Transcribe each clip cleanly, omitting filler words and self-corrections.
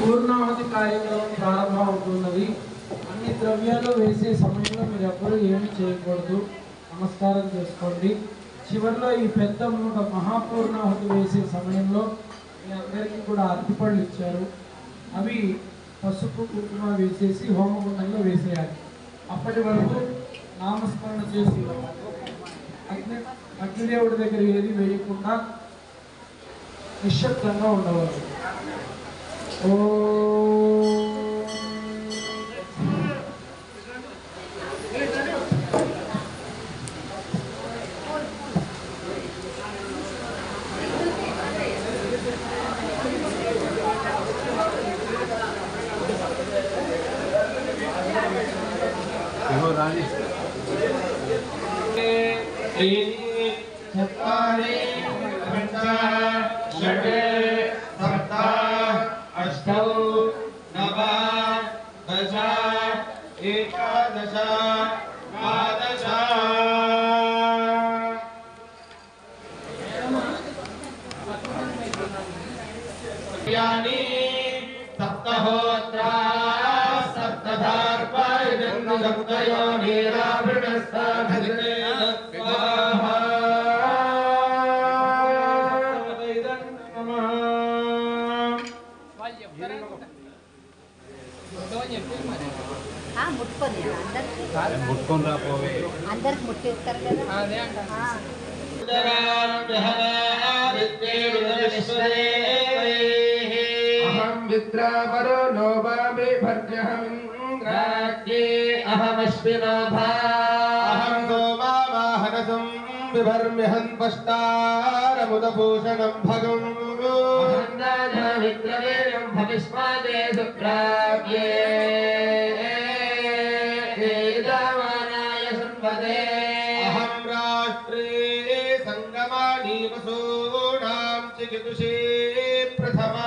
పూర్ణాహుతి కార్యక్రమం ప్రారంభమవుతున్నది. అన్ని ద్రవ్యాలు వేసే సమయంలో మీరు ఎవ్వరూ ఏమీ చేయకూడదు, నమస్కారం చేసుకోండి. చివరిలో ఈ పెద్ద మూట మహాపూర్ణాహుతి వేసే సమయంలో మీ అందరికీ కూడా అరటిపళ్ళు ఇచ్చారు. అవి పసుపు కుంకుమ వేసేసి హోమగుండంలో వేసేయాలి. అప్పటి వరకు నామస్మరణ చేసి అగ్నిదేవుడి దగ్గర ఏది వేయకుండా నిశ్శబ్దంగా ఉండవచ్చు. सप्तहोत्रा सप्तधार्पा सप्तयो नीरावृणस्ताधने ముట్టుకొని రాపోవే అందరికి ముట్టిస్తారు కదా అదే అంట विद्रावरो नोभामि भर्जहमिन्द्राज्ञे अहमश्विनोभा अहं गोमावाहनसं बिभर्म्यहं पष्टारमुदभूषणं भगम् अहं राजामित्रवेयं भविष्मादे सुप्राज्ञे दावानाय संवदे अहं राष्ट्रे सङ्गमानि वसूनां चिकितुषे प्रथमा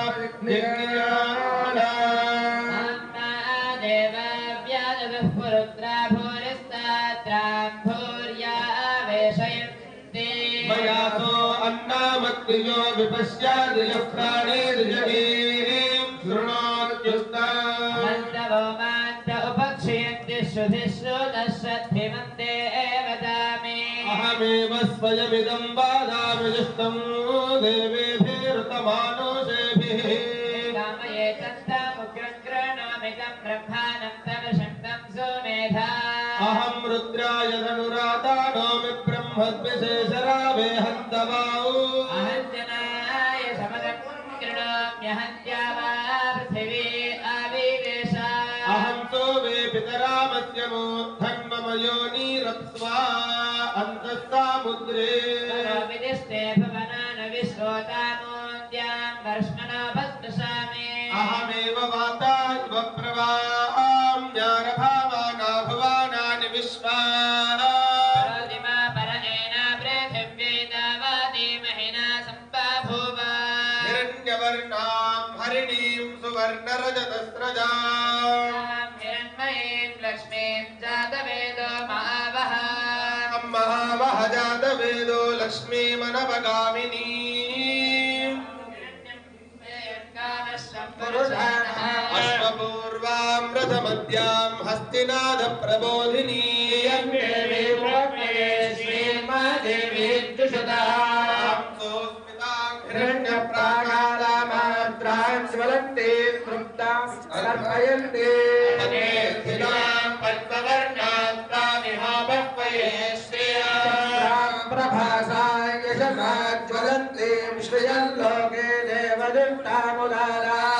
मयासो अन्नामत्रियो विपश्यादिय प्राणेर्जगीं शृणोत्युक्तमन्तवो मान्त उपक्षयन्ति श्रुतिषु नश्यद्धिमन्ते एव दामे अहमेव स्वयमिदं वादामि जुष्टं देवेभिरुतमानुषेभिः कामये तत्तमुग्रं गृह्णामिदं ब्रह्माणं तमशक्तं सुमेधा अहं रुद्राय धनुरातानोमि ब्रह्मद्विशेषरावे हन्तवाऊ अहञ्जनाय समदं गृह्णाम्यहन्त्यावा पृथिवी आविवेशा अहं सोवे पितरामस्य मूर्धन्मम योनिरप्स्वा अन्तस्सामुद्रे विदिष्टे भवनान विश्वोतामोद्यां वर्ष्मणो भस्मशामि अहमेव वाताद्वप्रवां ज्ञानभावाना भुवानानि विश्वा प्रतिमा परनेना पृथिव्यै दावादि महिना सम्पाभूव हिरण्यवर्णां हरिणीं सुवर्णरजतस्रजां हिरण्मयीं लक्ष्मीं जातवेदो महावः महावः जातवेदो लक्ष्मीमनवगामिनी अश्वपूर्वां रथमद्यां हस्तिनाद प्रबोधिनी हिरण्यप्राकारामात्रां ज्वलन्तीं तृप्तां समर्पयन्ति पद्मवर्णां तामिहापक्वये श्रियां प्रभासां यशसा ज्वलन्तीं श्रियल्लोके देवदुष्टामुदारां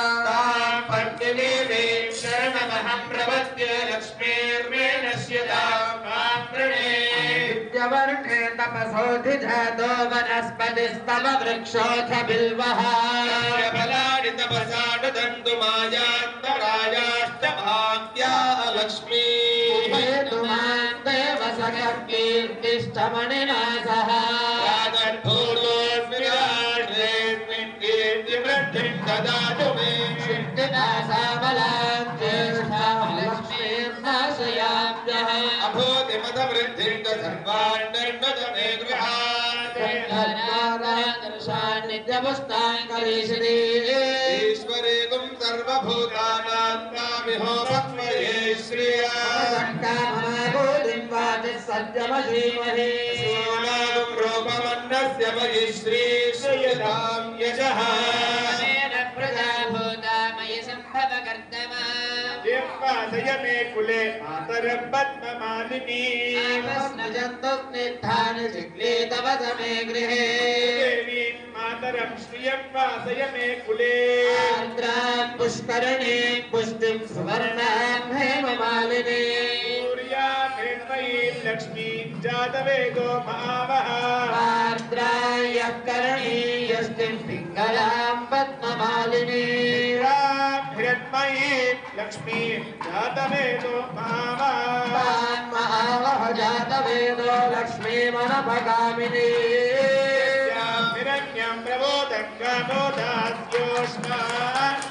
पद्मिनीं शरणमहं प्रपद्ये लक्ष्मीर्मे नश्यतां मां प्रणे विद्यवर्णे तपसोऽधिजातो वनस्पतिस्तमवृक्षोऽथ बिल्वः बलानि तपसानुदन्तु मायान्तरायाश्च भाग्या लक्ष्मी कीर्तिष्ठमणिनाथः राजन्भूतोऽस्मिन् कीर्तिवृद्धिं ददातु मे सिद्धिनाथाबलां ज्येष्ठां लक्ष्मीर्नाशयाम्यः अभूतिमतवृद्धिं च सर्वान् निर्मद मे गृहात् दर्शान् नित्यपुष्टां करिष्यति ईश्वरेकुं सर्वभूतानां कामिहो भक्मये श्रिया संकामनागोदिं वाचः सत्यमधीमहि सोनागं रूपमन्नस्य मयि श्रीश्रियतां यशः अनेन प्रजाभूता मयि सम्भवकर्तमा देवासय मे कुले मातरं पद्ममालिनी आपस्नजन्तु स्निग्धानि जिग्ले तव समे गृहे देवीं मातरं श्रियं वासय मे कुले आर्द्रां पुष्करणीं पुष्टिं सुवर्णां हेममालिनी सूर्यां हिरण्मयीं लक्ष्मीं जातवेदो महावः आर्द्रायः करणीयष्टिं पिङ्गलां पद्ममालिनी हिरण्मयीं लक्ष्मीं जातवेदो महावः जातवेदो लक्ष्मीमनपगामिनी हिरण्यं प्रबोधं गामोदास्योष्मान्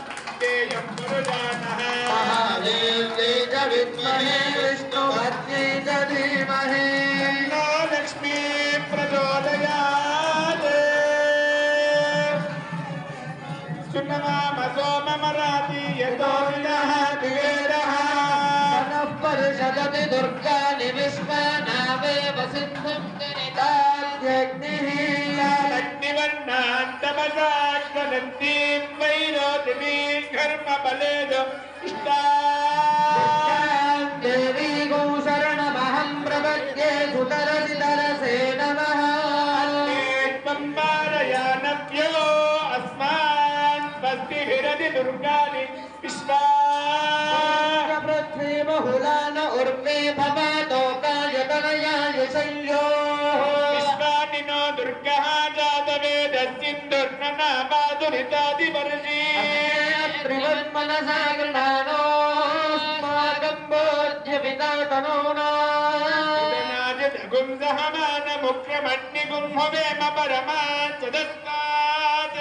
देयं पुरुषानः महादेव्यै च विद्महे विष्णुपत्न्यै च धीमहि तन्नो लक्ष्मीं प्रचोदयात् सुनमाम सोममराति यतो विदः द्विवेदः मनः परिषदति दुर्गानि विश्वनावेव सिन्धुं जनिताद्यग्निः अग्निवर्णान्तमसाग्नन्तीं वैरोतिमीं कर्मबलेदो इष्टां देवीगो शरणमहं प्रपद्ये सुतरसितरसे नमः त्वं पारयानव्यो अस्मान् स्वस्तिभिरति दुर्गानि विश्वा पृथ्वी बहुलान उर्वे भवतोकायतनयाय संयो विश्वानि नो दुर्गः जातवेदस्सिन्दुर्नना पादुरितादिवर्षी त्रिवन्मनसा गृहाणो स्माकं बोध्यवितातनोना गुंसहमानमुख्यमन्निगुंहवेम परमाच्चदस्मात्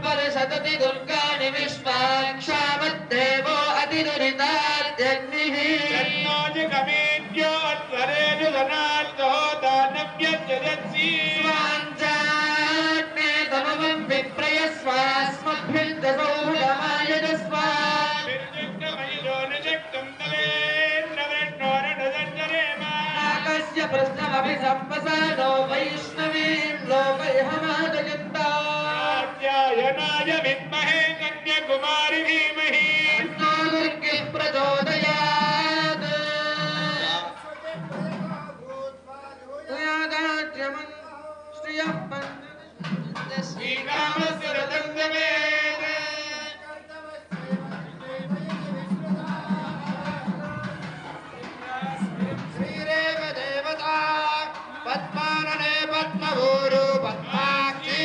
परिषदति दुर्गाणि विश्वाक्षामद्देवो अतिदुरिताद्यग्निः तन्नो जगमेद्यो अध्वरेषु धनार्थो दानव्यज्जयत्सि स्वाञ्चाग्ने तमवं विप्रयस्वास्मभ्युद्धसौभगमायजस्वा निर्जग्नमयिरो निजग्नं आकस्य प्रश्नमपि सम्पसानो वैष्णवीं लोकैहमादयन्ताध्यायनाय विद्महे कन्याकुमारि धीमहि तन्नो दुर्गे प्रचोदयात् त्वयादाज्यमन् श्रियः श्रीरामस्य रथं जमेत् श्रीरेव देवता पद्मानने पद्मभूरु पद्माक्षी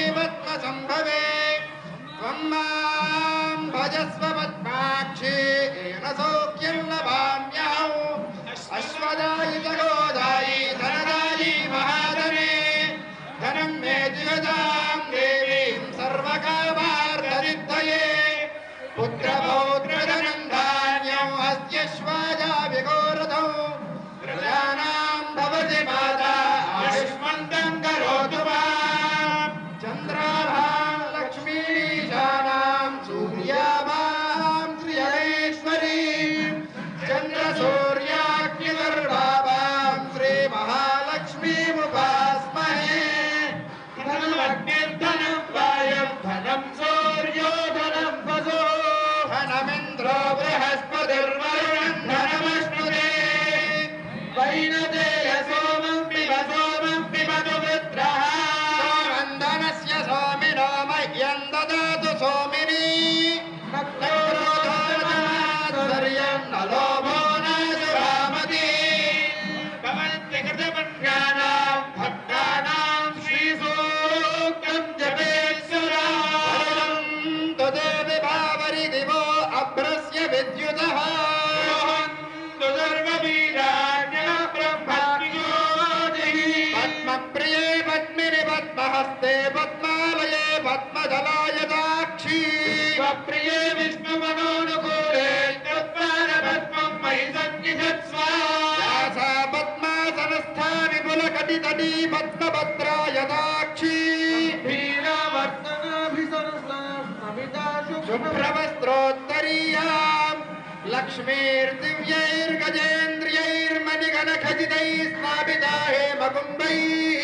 लक्ष्मीर्दिव्यैर्गजेन्द्रियैर्मणिगणखचितैः स्थापिता हेमकुम्भैः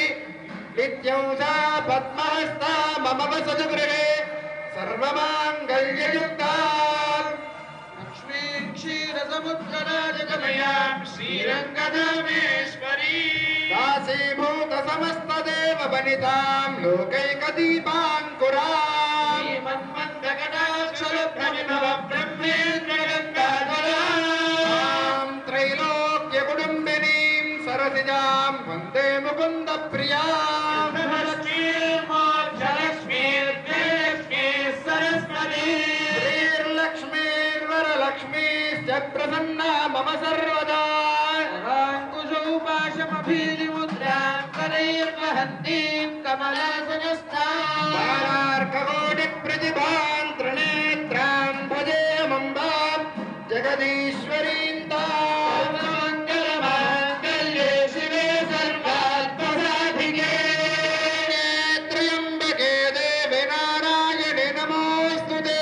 नित्यंसा पद्महस्ता मम वसतु गृहे सर्वमाङ्गल्ययुक्ता लक्ष्मीं क्षीरसमुद्रराजतनयां श्रीरङ्गधामेश्वरी दासीभूत समस्तदेव वनितां लोकैकदीपाङ्कुरां श्रीमन्मन्दगणाक्षरभ्रमिमव ब्रह्मेन्द्रगङ्गाधरां त्रैलोक्यकुटुम्बिनीं सरसिजां वन्दे मुकुन्दप्रियां श्रीर्लक्ष्मीर्वरलक्ष्मीश्च प्रसन्ना मम सर्वदा अंकुशोपाशमभीलिमुद्रां करैर्वहन्तीं कमलासनस्थां त्रिनेत्रां भजेऽमम्बां जगदीश्वरीं सर्वमङ्गलमाङ्गल्ये शिवे सर्वार्थसाधिके त्र्यम्बके देवे नारायणे नमोऽस्तुते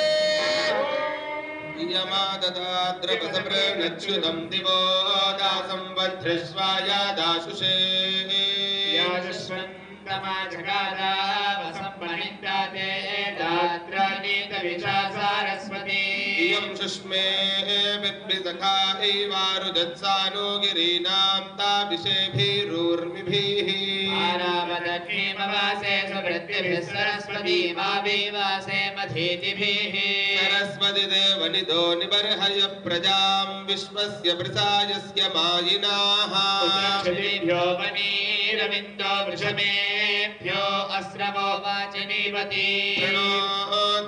यमाददाद्रपसप्रनच्युतं दिवो दासं वध्रश्वाय दाशुषे याजस्वन्तमाजगादावसंपणिताते दात्रानीतविचा सारस्वती इयं शुष्मे विद्विसखा एवारुजत्सानो गिरीणां ताभिषेभिरूर्मिभिः आरावदक्षिमवासे सुभृत्यभिः सरस्वती माभिवासे मधीतिभिः सरस्वती देवनिधो निबर्हय प्रजां विश्वस्य प्रसायस्य मायिनाः उद्रक्षिभ्यो वनीरविन्दो वृषमेभ्यो अस्रवो वाचिनीवती प्रणो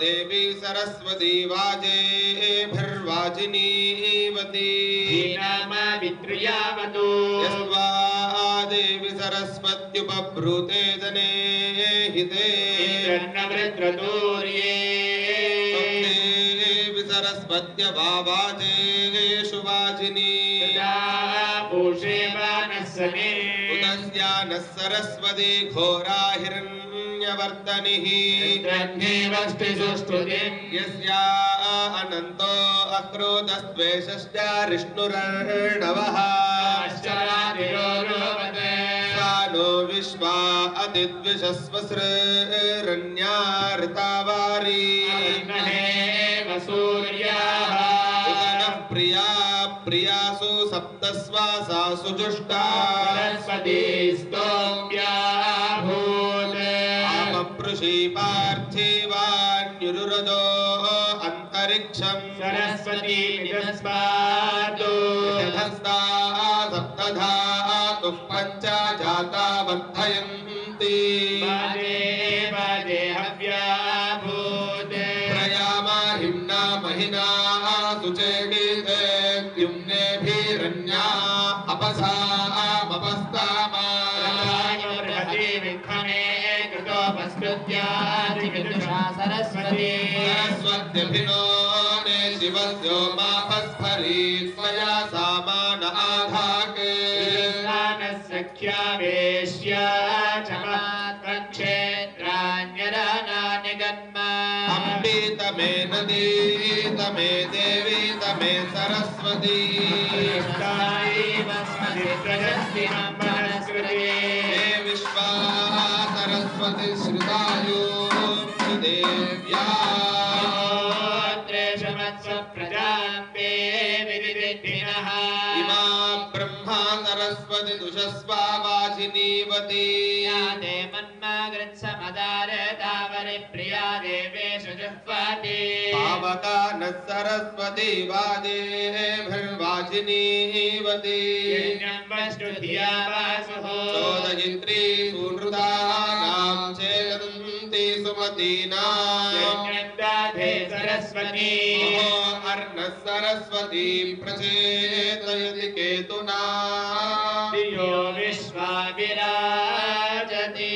देवी सरस्वती वाजेभिर्वाचिनीवती धीनामावित्र्यावतु यस्वा देवी सरस्वत्युपब्रूते जने हिते इंद्रन्नवृत्रतूर्ये देवी सरस्वत्य वाजेषु वाचिनी पूषे वानस्सने उदस्या नः सरस्वती घोरा हिरण्यवर्तनिः वष्टिसुष्टुतिम् यस्या अनन्तो अक्रोधस्त्वेषश्चारिष्णुरर्णवः नो विश्वा अतिद्विषस्वसृरण्यार्तावारी सूर्याः उदनः प्रिया प्रियासु सप्तस्वासासु जुष्टा सरस्वती स्तोम्याभूत् आपपृषि पार्थिवान्युरुरजो अन्तरिक्षं सरस्वती निदस्पातु निदस्ता सप्तधातुः पञ्च जाता वर्धयन्ति बाजे बाजे हव्याभूत् प्रयामा हिम्ना महिना सुचेडिते द्युम्नेभिरन्या अपसा अपस्तामा रथायोर्हति विक्रमे कृतोपस्कृत्यादिविदुषा सरस्वती सरस्वत्यभिनो ने शिवस्यो मापस्फरी स्वया सामान आधाके सख्यावेश्या चमात्क्षेत्रान्यदानानि गन्मा अम्बितमे नदी तमे देवी तमे सरस्वती विश्वा सरस्वती श्रुतायो देव्या प्रजाम्बे विदितिनः इमा ब्रह्मा सरस्वती दुषस्वा वाचिनीवती या ते मन्मागृत्समदारतावरि प्रिया देवेषु जुह्वाति पावका नः सरस्वती वाजेभिर्वाचिनीवती यज्ञं वष्टुधिया वासुः चोदयित्री सुनृतानां चेदन्ति सुमतीनां यज्ञं दाधे सरस्वती अर्णः सरस्वती प्रचेतयति केतुना धियो विश्वा विराजति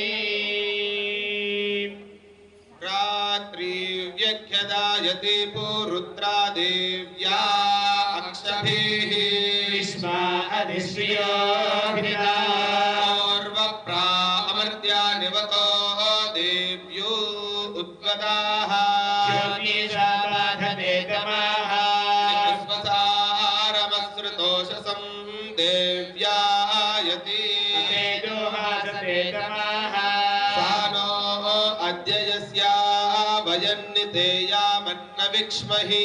रात्रि व्यख्यदायति पुरुत्रा देव्या अक्षभिः विश्वा अधिश्रियो हृदा पूर्वप्रा अमर्त्या निवतो देव्यो उद्गताः ज्योतिषा बाधते तमाः सानो अद्ययस्या वयन्नितेयामन्न विक्ष्महि